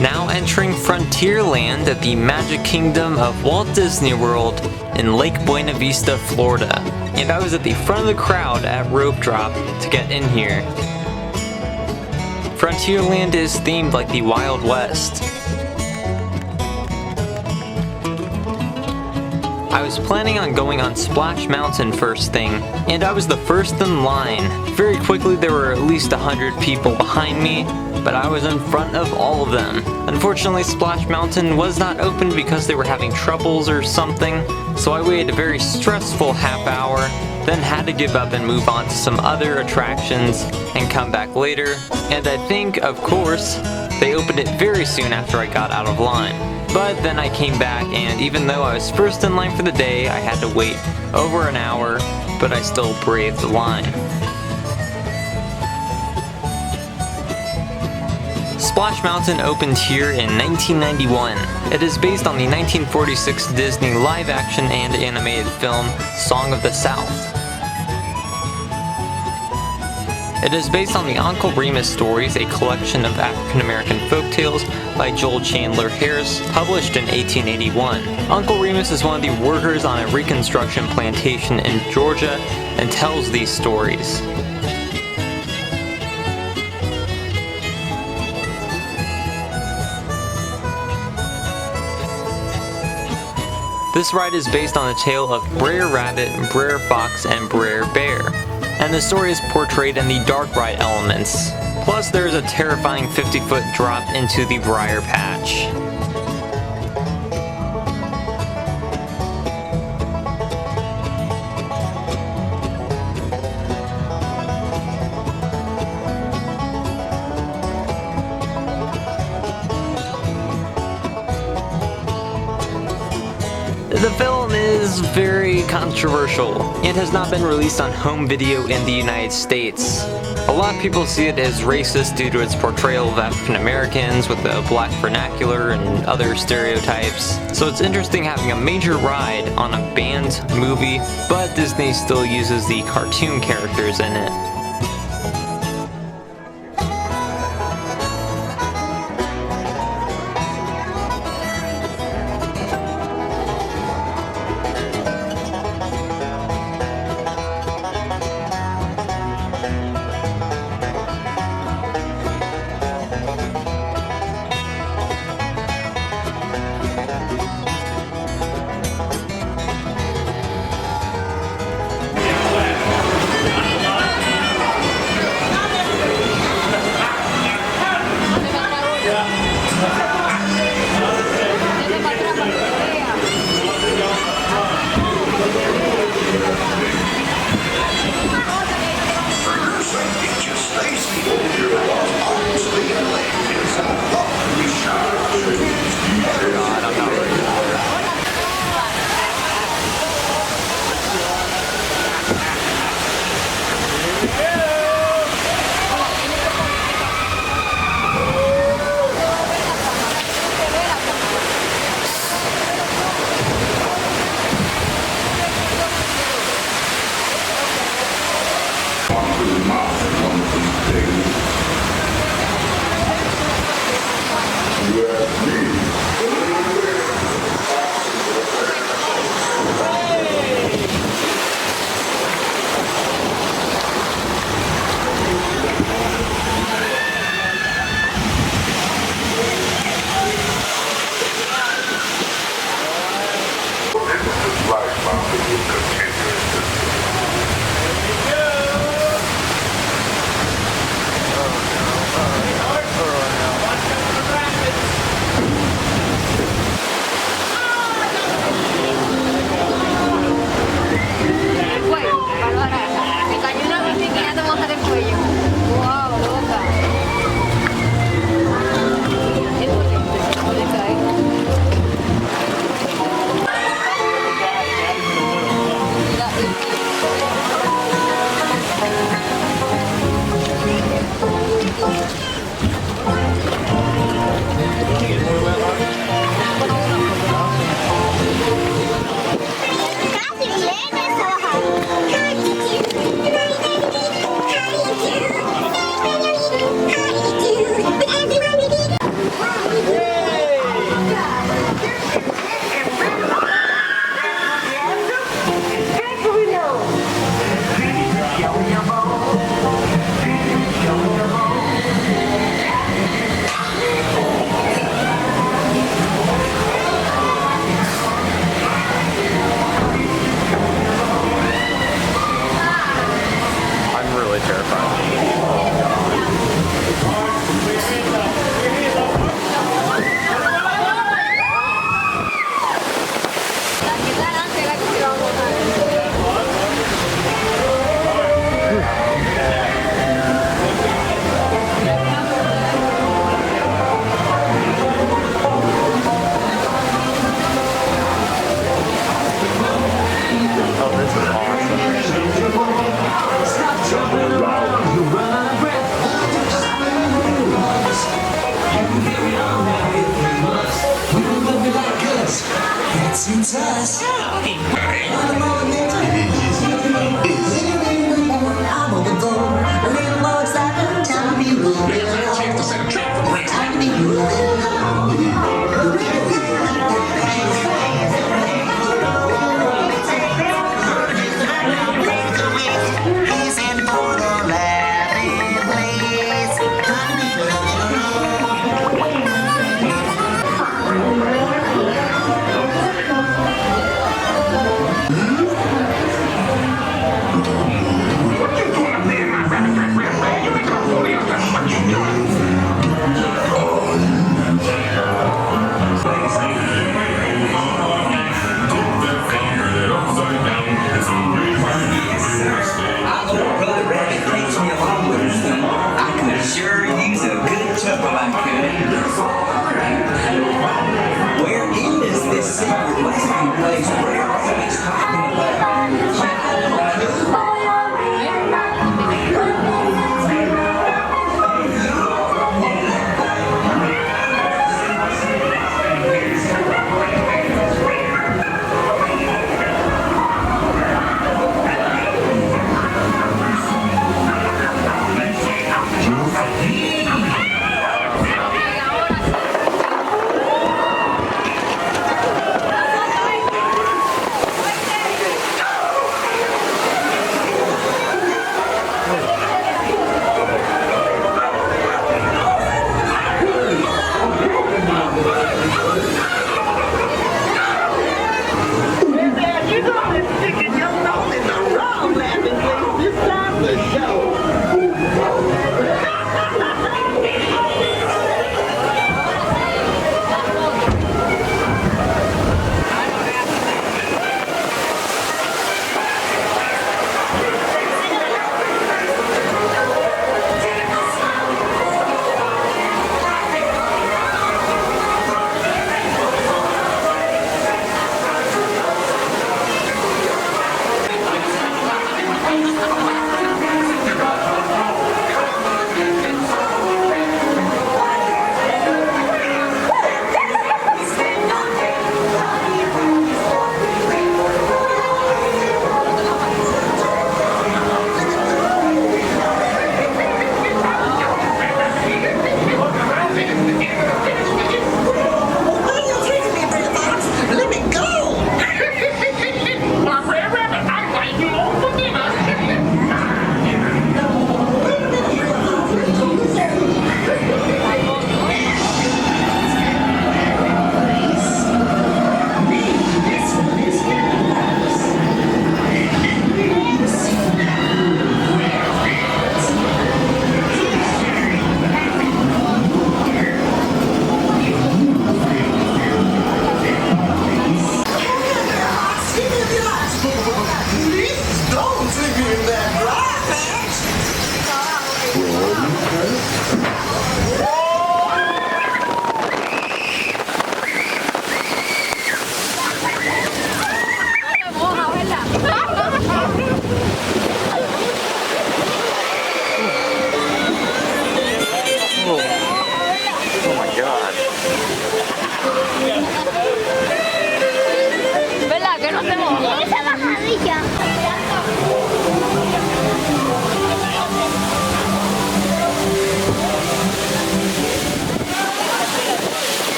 Now entering Frontierland at the Magic Kingdom of Walt Disney World in Lake Buena Vista, Florida. And I was at the front of the crowd at rope drop to get in here. Frontierland is themed like the Wild West. I was planning on going on Splash Mountain first thing, and I was the first in line. Very quickly there were at least 100 people behind me, but I was in front of all of them. Unfortunately, Splash Mountain was not open because they were having troubles or something, so I waited a very stressful half hour, then had to give up and move on to some other attractions and come back later. And I think, of course, they opened it very soon after I got out of line. But then I came back, and even though I was first in line for the day, I had to wait over an hour, but I still braved the line. Splash Mountain opened here in 1991. It is based on the 1946 Disney live-action and animated film Song of the South. It is based on the Uncle Remus stories, a collection of African-American folktales by Joel Chandler Harris, published in 1881. Uncle Remus is one of the workers on a Reconstruction plantation in Georgia and tells these stories. This ride is based on the tale of Brer Rabbit, Brer Fox, and Brer Bear, and the story is portrayed in the dark ride elements. Plus there is a terrifying 50-foot drop into the Briar Patch. The film is very controversial. It has not been released on home video in the United States. A lot of people see it as racist due to its portrayal of African Americans with the black vernacular and other stereotypes. So it's interesting having a major ride on a banned movie, but Disney still uses the cartoon characters in it.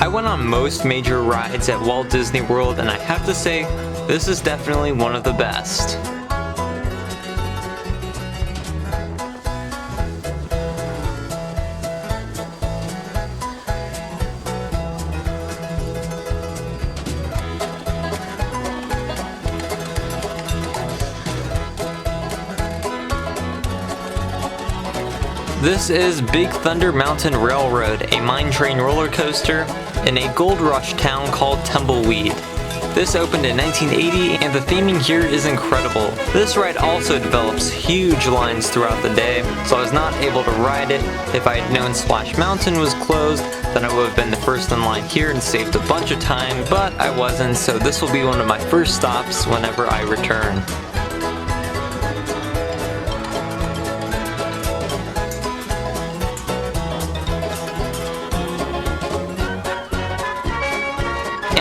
I went on most major rides at Walt Disney World, and I have to say, this is definitely one of the best. This is Big Thunder Mountain Railroad, a mine train roller coaster in a gold rush town called Tumbleweed. This opened in 1980 and the theming here is incredible. This ride also develops huge lines throughout the day, so I was not able to ride it. If I had known Splash Mountain was closed, then I would have been the first in line here and saved a bunch of time, but I wasn't, so this will be one of my first stops whenever I return.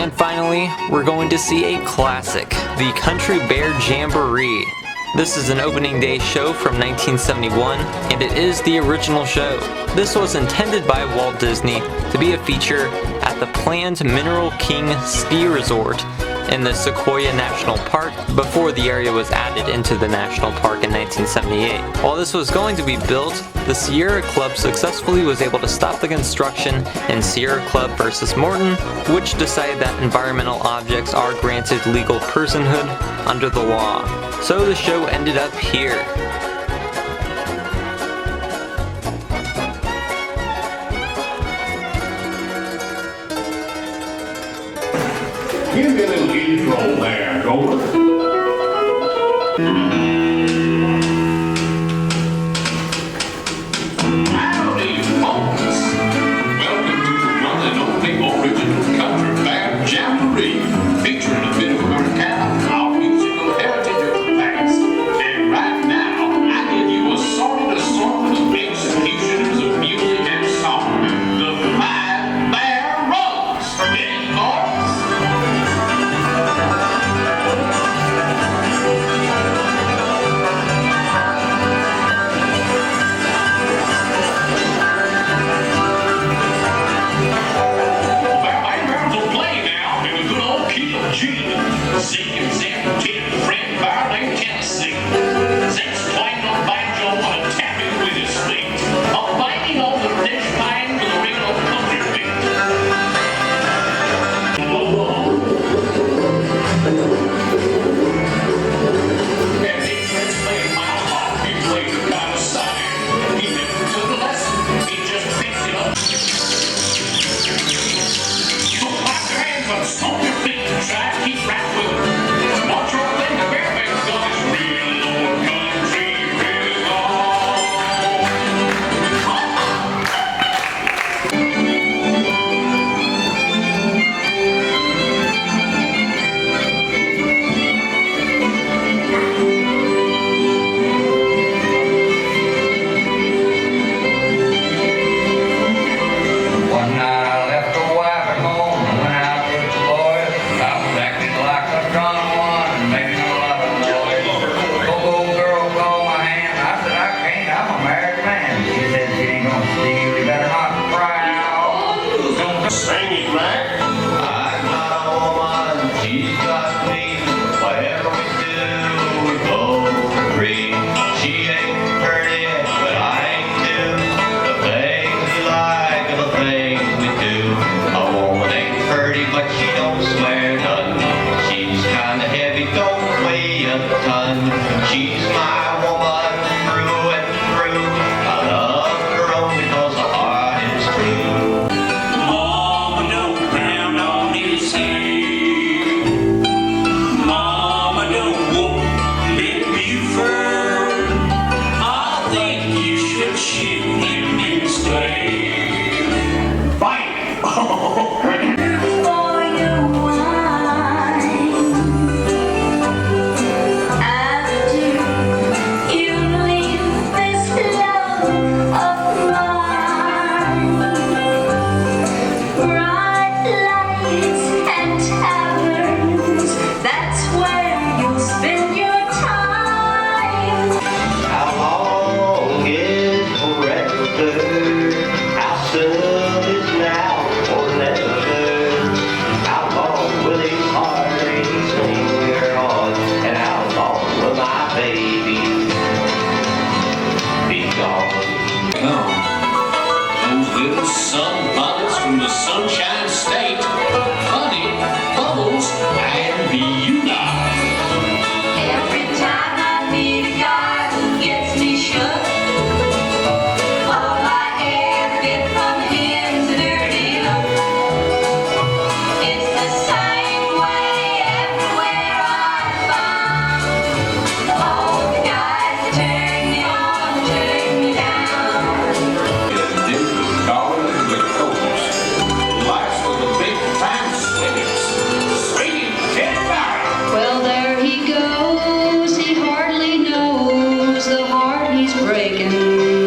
And finally, we're going to see a classic, the Country Bear Jamboree. This is an opening day show from 1971, and it is the original show. This was intended by Walt Disney to be a feature at the planned Mineral King Ski Resort in the Sequoia National Park before the area was added into the national park in 1978. While this was going to be built, the Sierra Club successfully was able to stop the construction in Sierra Club versus Morton, which decided that environmental objects are granted legal personhood under the law. So the show ended up here. Give me a little intro there, Gomer. Howdy, folks. Welcome to the one and only original Country Bear Jamboree, featuring a bit of Americana, our musical heritage of the past. And right now, I give you a sort of married man. She said she ain't gonna see you. You better not cry out. Sing it, Mac. I'm not a woman, she's got me. Whatever we do, we both agree. She ain't pretty, but I ain't too. The things we like are the things we do. A woman ain't pretty, but she don't swear none. She's kinda heavy, don't weigh a ton. She's my woman through and through. I love her only because her heart is true. Mama, don't pound on his head. Mama, don't whoop Big Buford. I think you should shoot him instead. Bite! For your wine, after you leave this love of mine, bright lights and taverns, that's where you'll spend your time. How long is forever? How soon is now or never? How long will these heartaches linger on? And how long will my baby be gone? Those little sunbonnets from the Sunshine State. Honey, Bubbles, and Buena. Every time I meet a guy who gets me shook, all I ever get from him's a dirty look. It's the same way everywhere I find. All the guys turn me on, turn me down. Different colors and the coats. Life's for the big time swimmers. Swinging 10 miles. Well, there he goes, he hardly knows the heart he's breaking.